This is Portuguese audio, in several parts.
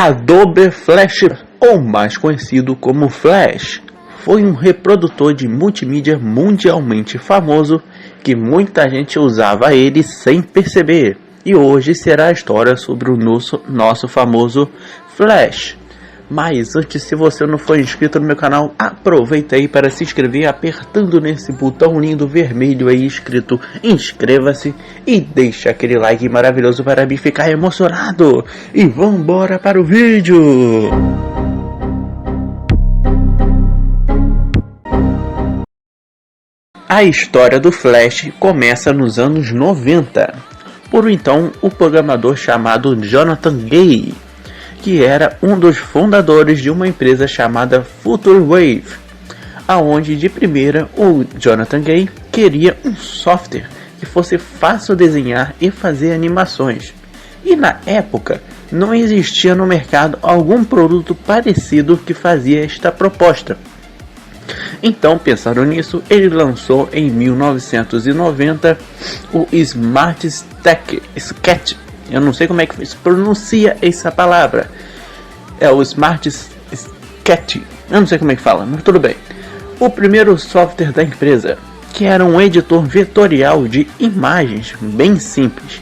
Adobe Flash, ou mais conhecido como Flash, foi um reprodutor de multimídia mundialmente famoso que muita gente usava ele sem perceber. E hoje será a história sobre o nosso famoso Flash. Mas antes, se você não for inscrito no meu canal, aproveita aí para se inscrever apertando nesse botão lindo vermelho aí escrito inscreva-se e deixa aquele like maravilhoso para mim ficar emocionado. E vambora para o vídeo! A história do Flash começa nos anos 90, por então o programador chamado Jonathan Gay, que era um dos fundadores de uma empresa chamada Future Wave, aonde de primeira o Jonathan Gay queria um software que fosse fácil desenhar e fazer animações. E na época não existia no mercado algum produto parecido que fazia esta proposta. Então, pensando nisso, ele lançou em 1990 o Smart Sketch. Eu não sei como é que se pronuncia essa palavra. É o Smart Sketch. Eu não sei como é que fala, mas tudo bem. O primeiro software da empresa, que era um editor vetorial de imagens bem simples,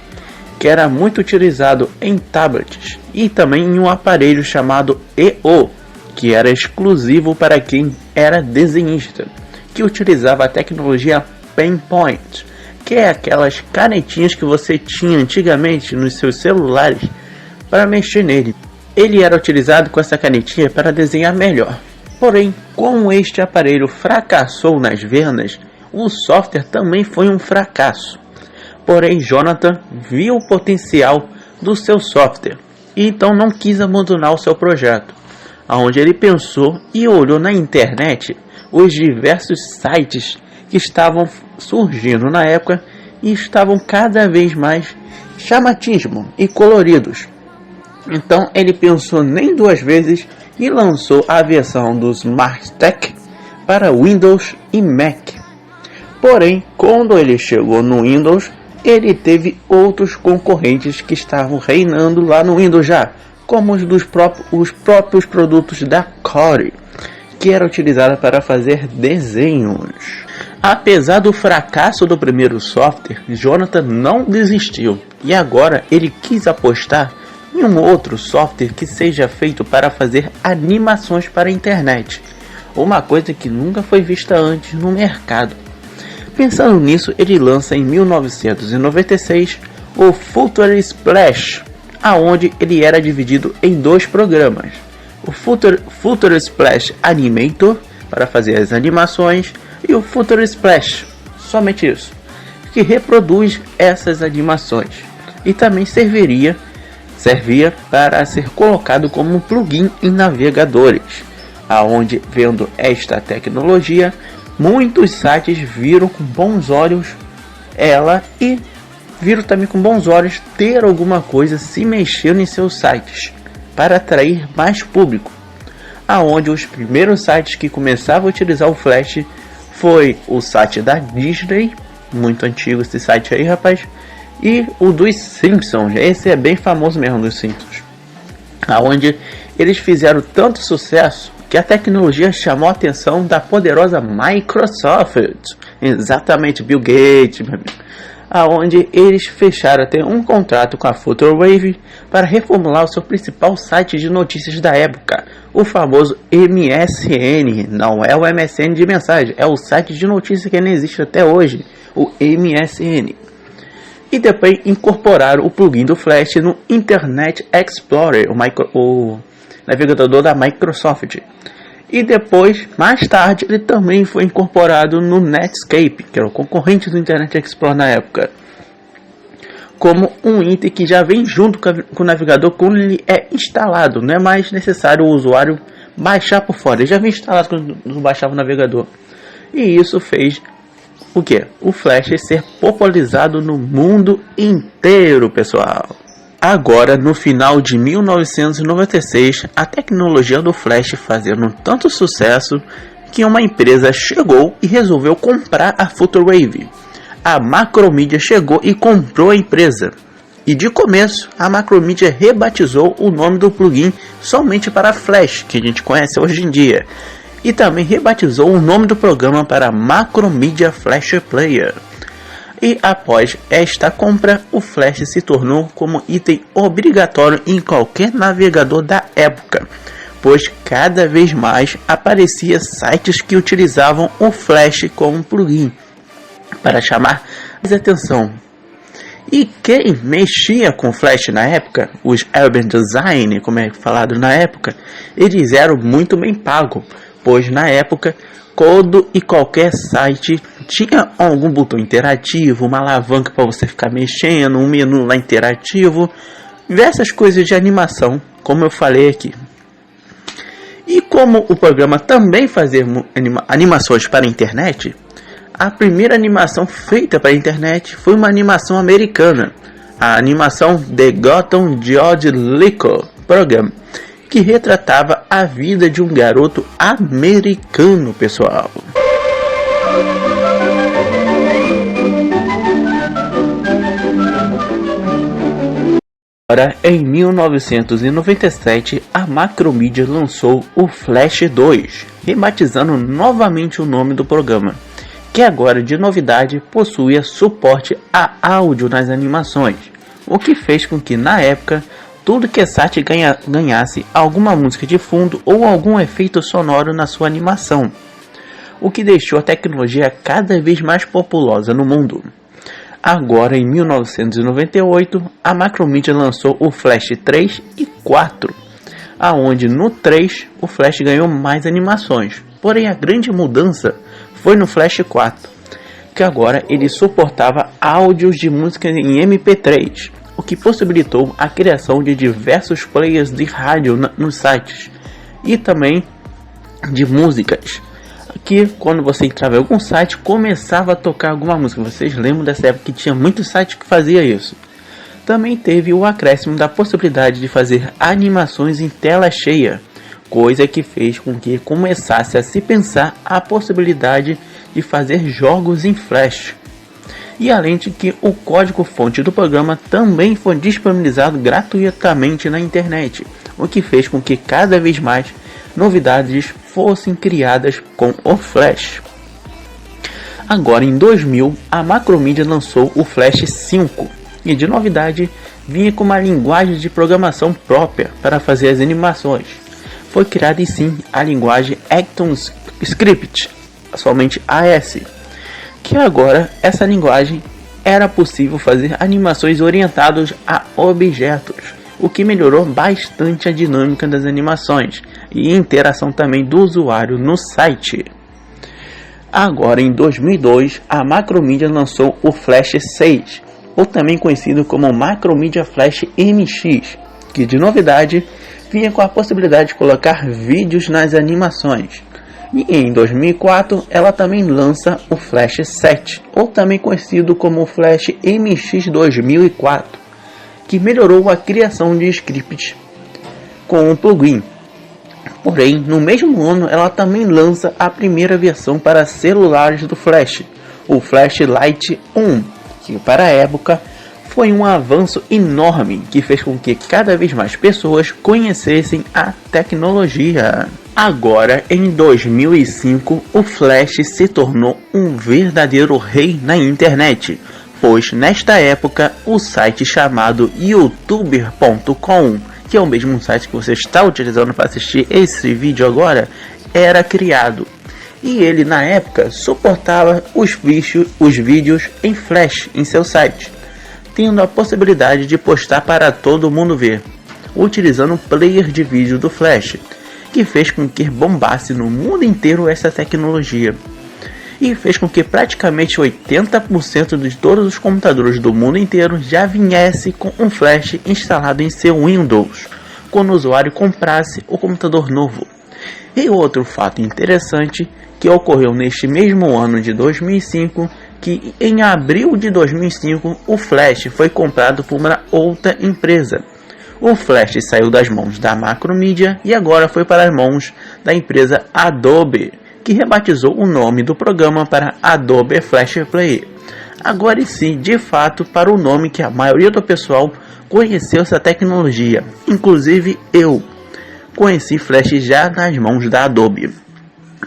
que era muito utilizado em tablets e também em um aparelho chamado EO, que era exclusivo para quem era desenhista, que utilizava a tecnologia Paintpoint, que é aquelas canetinhas que você tinha antigamente nos seus celulares para mexer nele. Ele era utilizado com essa canetinha para desenhar melhor. Porém, como este aparelho fracassou nas vendas, o software também foi um fracasso. Porém, Jonathan viu o potencial do seu software e então não quis abandonar o seu projeto, onde ele pensou e olhou na internet os diversos sites que estavam surgindo na época e estavam cada vez mais chamativos e coloridos. Então ele pensou nem duas vezes e lançou a versão do Smart Tech para Windows e Mac. Porém, quando ele chegou no Windows, ele teve outros concorrentes que estavam reinando lá no Windows já, como os próprios produtos da Corel, que era utilizada para fazer desenhos. Apesar do fracasso do primeiro software, Jonathan não desistiu e agora ele quis apostar em um outro software que seja feito para fazer animações para a internet, uma coisa que nunca foi vista antes no mercado. Pensando nisso, ele lança em 1996 o Future Splash, aonde ele era dividido em dois programas: o Future Splash Animator para fazer as animações e o Future Splash, somente isso, que reproduz essas animações e também servia para ser colocado como um plugin em navegadores, aonde, vendo esta tecnologia, muitos sites viram com bons olhos ela e viram também com bons olhos ter alguma coisa se mexendo em seus sites para atrair mais público, aonde os primeiros sites que começavam a utilizar o Flash foi o site da Disney, muito antigo esse site aí, rapaz, e o dos Simpsons. Esse é bem famoso mesmo, dos Simpsons, aonde eles fizeram tanto sucesso que a tecnologia chamou a atenção da poderosa Microsoft, exatamente, Bill Gates, meu amigo, aonde eles fecharam até um contrato com a Future Wave para reformular o seu principal site de notícias da época, o famoso MSN. Não é o MSN de mensagem, é o site de notícias que ainda existe até hoje, o MSN. E depois incorporaram o plugin do Flash no Internet Explorer, o navegador da Microsoft. E depois, mais tarde, ele também foi incorporado no Netscape, que era o concorrente do Internet Explorer na época, como um item que já vem junto com o navegador quando ele é instalado. Não é mais necessário o usuário baixar por fora, ele já vem instalado quando baixava o navegador. E isso fez o que? O Flash ser popularizado no mundo inteiro, pessoal. Agora, no final de 1996, a tecnologia do Flash fazendo tanto sucesso que uma empresa chegou e resolveu comprar a Future Wave. A Macromedia chegou e comprou a empresa. E de começo, a Macromedia rebatizou o nome do plugin somente para Flash, que a gente conhece hoje em dia, e também rebatizou o nome do programa para Macromedia Flash Player. E após esta compra, o Flash se tornou como item obrigatório em qualquer navegador da época, pois cada vez mais aparecia sites que utilizavam o Flash como plugin para chamar mais atenção. E quem mexia com Flash na época, os Urban Design, como é falado na época, eles eram muito bem pagos, pois na época todo e qualquer site tinha algum botão interativo, uma alavanca para você ficar mexendo, um menu lá interativo, diversas coisas de animação, como eu falei aqui. E como o programa também fazia animações para a internet, a primeira animação feita para a internet foi uma animação americana, a animação The Gotham George Lico Program, que retratava a vida de um garoto americano, pessoal. Agora, em 1997, a Macromedia lançou o Flash 2, rebatizando novamente o nome do programa, que agora de novidade possuía suporte a áudio nas animações, o que fez com que na época tudo que site ganhasse alguma música de fundo ou algum efeito sonoro na sua animação, o que deixou a tecnologia cada vez mais populosa no mundo. Agora em 1998, a Macromedia lançou o Flash 3 e 4, aonde no 3 o Flash ganhou mais animações, porém a grande mudança foi no Flash 4, que agora ele suportava áudios de música em MP3, o que possibilitou a criação de diversos players de rádio nos sites e também de músicas, que quando você entrava em algum site começava a tocar alguma música. Vocês lembram dessa época que tinha muitos sites que fazia isso. Também teve o acréscimo da possibilidade de fazer animações em tela cheia, coisa que fez com que começasse a se pensar a possibilidade de fazer jogos em Flash. E além de que o código-fonte do programa também foi disponibilizado gratuitamente na internet, o que fez com que cada vez mais novidades fossem criadas com o Flash. Agora em 2000, a Macromedia lançou o Flash 5, e de novidade vinha com uma linguagem de programação própria para fazer as animações. Foi criada sim a linguagem ActionScript, somente AS, que agora essa linguagem era possível fazer animações orientadas a objetos, o que melhorou bastante a dinâmica das animações e a interação também do usuário no site. Agora em 2002, a Macromedia lançou o Flash 6, ou também conhecido como Macromedia Flash MX, que de novidade vinha com a possibilidade de colocar vídeos nas animações. E em 2004 ela também lança o Flash 7, ou também conhecido como Flash MX 2004, que melhorou a criação de scripts com um plugin. Porém, no mesmo ano ela também lança a primeira versão para celulares do Flash, o Flash Lite 1, que para a época foi um avanço enorme que fez com que cada vez mais pessoas conhecessem a tecnologia. Agora, em 2005, o Flash se tornou um verdadeiro rei na internet, pois nesta época o site chamado youtuber.com, que é o mesmo site que você está utilizando para assistir esse vídeo agora, era criado. E ele na época suportava os vídeos em Flash em seu site, tendo a possibilidade de postar para todo mundo ver, utilizando o player de vídeo do Flash, que fez com que bombasse no mundo inteiro essa tecnologia. E fez com que praticamente 80% de todos os computadores do mundo inteiro já viesse com um Flash instalado em seu Windows, quando o usuário comprasse o computador novo. E outro fato interessante que ocorreu neste mesmo ano de 2005, que em abril de 2005 o Flash foi comprado por uma outra empresa. O Flash saiu das mãos da Macromedia e agora foi para as mãos da empresa Adobe, que rebatizou o nome do programa para Adobe Flash Player. Agora sim, de fato, para o nome que a maioria do pessoal conheceu essa tecnologia. Inclusive eu conheci Flash já nas mãos da Adobe,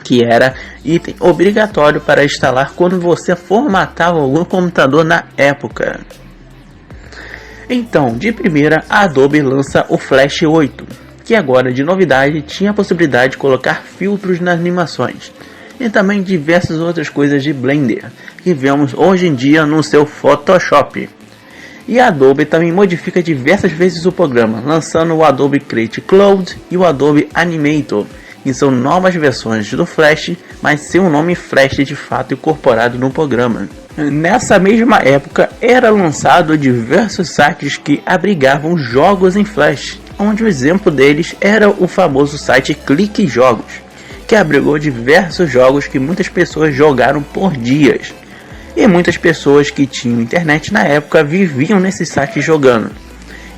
que era item obrigatório para instalar quando você formatava algum computador na época. Então, de primeira, a Adobe lança o Flash 8, que agora de novidade tinha a possibilidade de colocar filtros nas animações, e também diversas outras coisas de Blender, que vemos hoje em dia no seu Photoshop. E a Adobe também modifica diversas vezes o programa, lançando o Adobe Create Cloud e o Adobe Animator, que são novas versões do Flash, mas sem o nome Flash de fato incorporado no programa. Nessa mesma época, era lançado diversos sites que abrigavam jogos em Flash, onde o exemplo deles era o famoso site Clique Jogos, que abrigou diversos jogos que muitas pessoas jogaram por dias. E muitas pessoas que tinham internet na época viviam nesse site jogando.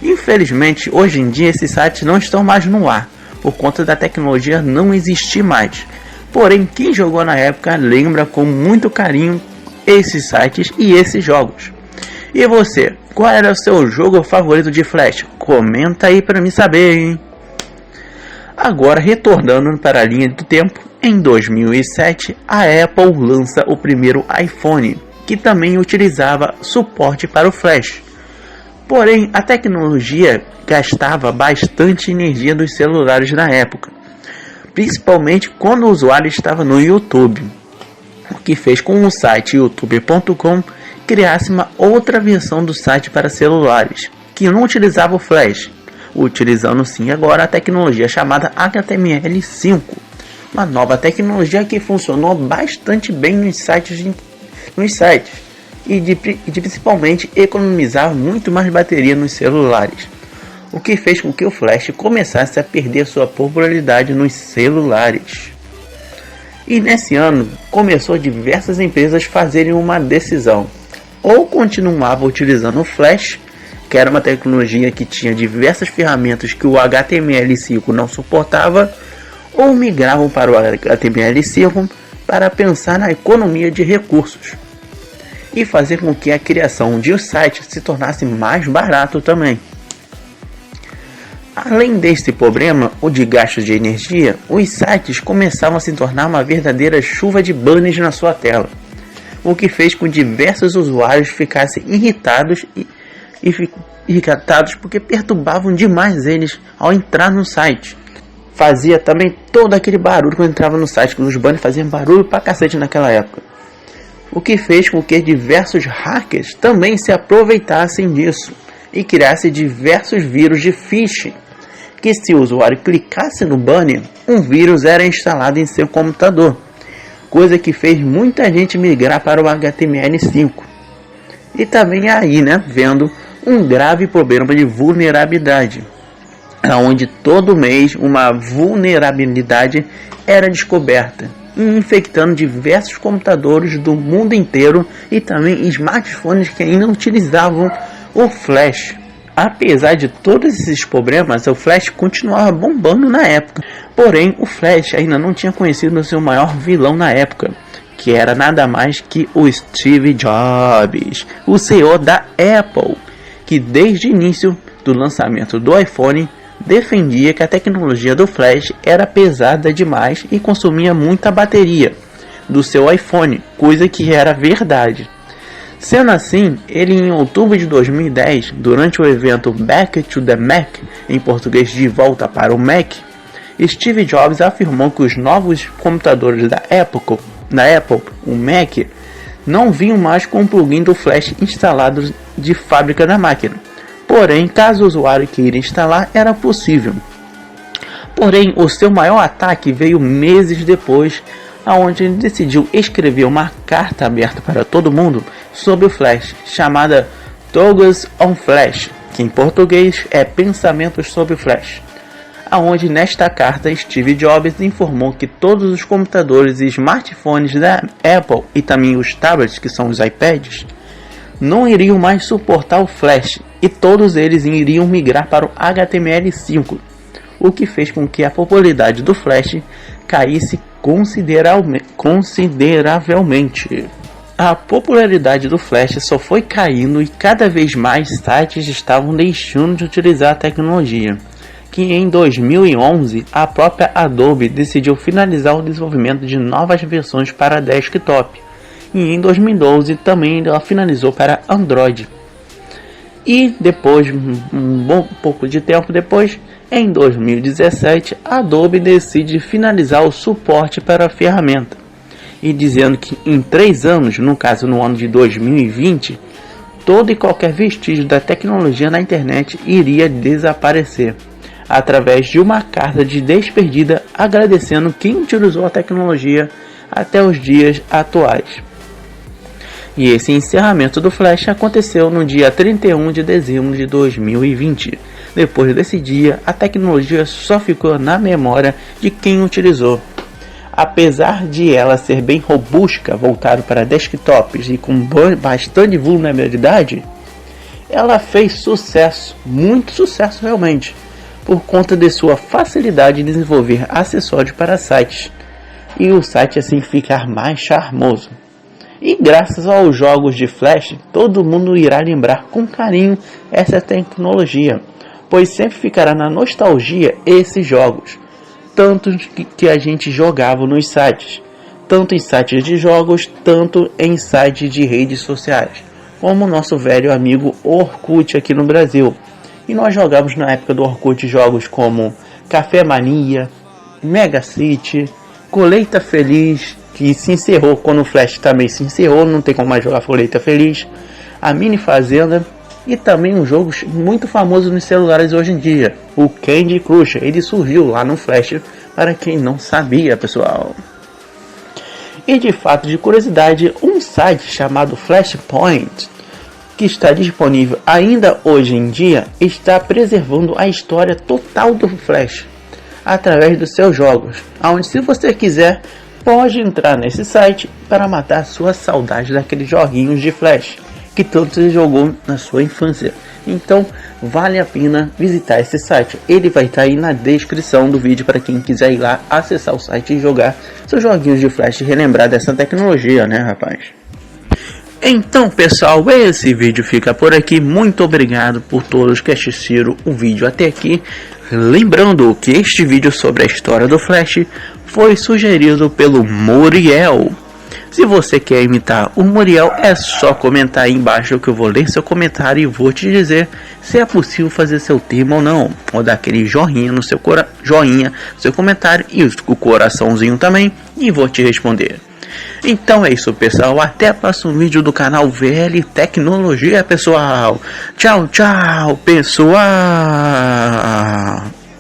Infelizmente, hoje em dia esses sites não estão mais no ar, por conta da tecnologia não existir mais. Porém, quem jogou na época lembra com muito carinho esses sites e esses jogos. E você, qual era o seu jogo favorito de Flash? Comenta aí para me saber, hein? Agora, retornando para a linha do tempo, em 2007, a Apple lança o primeiro iPhone, que também utilizava suporte para o Flash. Porém, a tecnologia gastava bastante energia dos celulares na época, principalmente quando o usuário estava no YouTube, o que fez com o site youtube.com criasse uma outra versão do site para celulares, que não utilizava o Flash, utilizando sim agora a tecnologia chamada HTML5, uma nova tecnologia que funcionou bastante bem nos sites e principalmente economizava muito mais bateria nos celulares, o que fez com que o Flash começasse a perder sua popularidade nos celulares. E nesse ano começou diversas empresas fazerem uma decisão: ou continuava utilizando o Flash, que era uma tecnologia que tinha diversas ferramentas que o HTML5 não suportava, ou migravam para o HTML5 para pensar na economia de recursos e fazer com que a criação de um site se tornasse mais barato também. Além deste problema, o de gasto de energia, os sites começavam a se tornar uma verdadeira chuva de banners na sua tela, o que fez com que diversos usuários ficassem irritados porque perturbavam demais eles ao entrar no site. Fazia também todo aquele barulho quando entrava no site, que os banners faziam barulho pra cacete naquela época, o que fez com que diversos hackers também se aproveitassem disso e criassem diversos vírus de phishing, que se o usuário clicasse no banner, um vírus era instalado em seu computador, coisa que fez muita gente migrar para o HTML5. E também aí, vendo um grave problema de vulnerabilidade, onde todo mês uma vulnerabilidade era descoberta, infectando diversos computadores do mundo inteiro e também smartphones que ainda utilizavam o Flash. Apesar de todos esses problemas, o Flash continuava bombando na época. Porém, o Flash ainda não tinha conhecido o seu maior vilão na época, que era nada mais que o Steve Jobs, o CEO da Apple, que desde o início do lançamento do iPhone defendia que a tecnologia do Flash era pesada demais e consumia muita bateria do seu iPhone, coisa que era verdade. Sendo assim, ele em outubro de 2010, durante o evento Back to the Mac, em português de volta para o Mac, Steve Jobs afirmou que os novos computadores da Apple, o Mac, não vinham mais com o plugin do Flash instalado de fábrica na máquina. Porém, caso o usuário queira instalar, era possível. Porém, o seu maior ataque veio meses depois, onde ele decidiu escrever uma carta aberta para todo mundo sobre o Flash, chamada Thoughts on Flash, que em português é Pensamentos sobre o Flash, aonde nesta carta Steve Jobs informou que todos os computadores e smartphones da Apple e também os tablets, que são os iPads, não iriam mais suportar o Flash e todos eles iriam migrar para o HTML5, o que fez com que a popularidade do Flash caísse consideravelmente. A popularidade do Flash só foi caindo e cada vez mais sites estavam deixando de utilizar a tecnologia, que em 2011 a própria Adobe decidiu finalizar o desenvolvimento de novas versões para desktop, e em 2012 também ela finalizou para Android. E depois, pouco de tempo depois, em 2017, a Adobe decide finalizar o suporte para a ferramenta, e dizendo que em 3 anos, no caso no ano de 2020, todo e qualquer vestígio da tecnologia na internet iria desaparecer, através de uma carta de despedida agradecendo quem utilizou a tecnologia até os dias atuais. E esse encerramento do Flash aconteceu no dia 31 de dezembro de 2020. Depois desse dia, a tecnologia só ficou na memória de quem utilizou. Apesar de ela ser bem robusta, voltada para desktops e com bastante vulnerabilidade, ela fez sucesso, muito sucesso realmente, por conta de sua facilidade de desenvolver acessórios para sites, e o site assim ficar mais charmoso. E graças aos jogos de Flash, todo mundo irá lembrar com carinho essa tecnologia, pois sempre ficará na nostalgia esses jogos, tanto que a gente jogava nos sites, tanto em sites de jogos, tanto em sites de redes sociais, como o nosso velho amigo Orkut aqui no Brasil. E nós jogávamos na época do Orkut jogos como Café Mania, Mega City, Colheita Feliz, que se encerrou quando o Flash também se encerrou, não tem como mais jogar Colheita Feliz, a Mini Fazenda, e também um jogo muito famoso nos celulares hoje em dia, o Candy Crush. Ele surgiu lá no Flash, para quem não sabia, pessoal. E de fato, de curiosidade, um site chamado Flashpoint, que está disponível ainda hoje em dia, está preservando a história total do Flash através dos seus jogos, onde, se você quiser, pode entrar nesse site para matar sua saudade daqueles joguinhos de Flash que tanto você jogou na sua infância. Então vale a pena visitar esse site. Ele vai estar aí na descrição do vídeo para quem quiser ir lá acessar o site e jogar seus joguinhos de Flash e relembrar dessa tecnologia, né, rapaz? Então, pessoal, esse vídeo fica por aqui. Muito obrigado por todos que assistiram o vídeo até aqui. Lembrando que este vídeo sobre a história do Flash foi sugerido pelo Muriel. Se você quer imitar o Muriel, é só comentar aí embaixo que eu vou ler seu comentário e vou te dizer se é possível fazer seu tema ou não. Ou dar aquele joinha no seu seu comentário e o coraçãozinho também, e vou te responder. Então é isso, pessoal. Até o próximo vídeo do canal VL Tecnologia, pessoal. Tchau, tchau, pessoal.